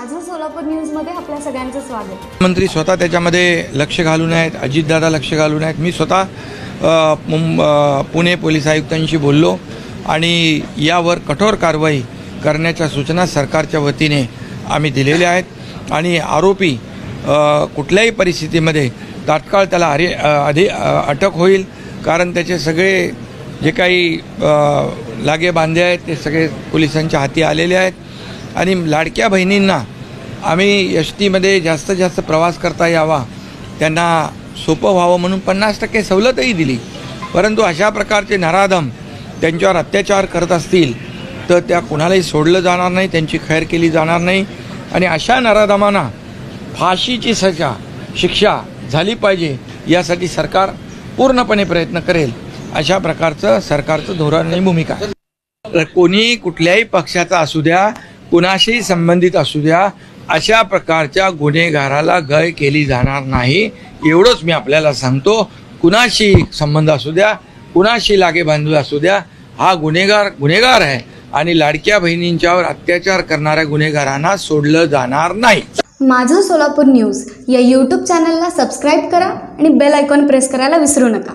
माझं सोलापूर न्यूजमध्ये आपल्या सगळ्यांचं स्वागत। मंत्री स्वतः त्याच्यामध्ये लक्ष घालून आहेत, अजितदादा लक्ष घालून आहेत। मी स्वतः पुणे पोलीस आयुक्तांशी बोललो आणि यावर कठोर कारवाई करण्याच्या सूचना सरकारच्या वतीने आम्ही दिलेल्या आहेत आणि आरोपी कुठल्याही परिस्थितीमध्ये तात्काळ त्याला अटक होईल, कारण त्याचे सगळे जे काही लागे बांधे आहेत ते सगळे पोलिसांच्या हाती आलेले आहेत। आणि लाडक्या बहिणींना आम्ही एसटीमध्ये जास्तीत जास्त प्रवास करता यावा, त्यांना सोपं व्हावं म्हणून 50% सवलतही दिली। परंतु अशा प्रकारचे नराधम त्यांच्यावर अत्याचार करत असतील तर त्या कुणालाही सोडलं जाणार नाही, त्यांची खैर केली जाणार नाही आणि अशा नराधमांना फाशीची शिक्षा झाली पाहिजे यासाठी सरकार पूर्णपणे प्रयत्न करेल। अशा प्रकारचं सरकारचं धोरण आणि भूमिका आहे। कोणी कुठल्याही पक्षाचा असू द्या, कुणाशी संबंधित असू द्या, अशा प्रकारच्या गुन्हेगाराला गय केली जाणार नाही, एवढंच मी आपल्याला सांगतो। कुणाशी संबंध असू द्या, कुणाशी लागे बांधू असू द्या, हा गुन्हेगार आहे आणि लाडक्या बहिणींच्यावर अत्याचार करणाऱ्या गुन्हेगारांना सोडलं जाणार नाही। माझं सोलापूर न्यूज या यूट्यूब चॅनलला सबस्क्राईब करा आणि बेल आयकॉन प्रेस करायला विसरू नका।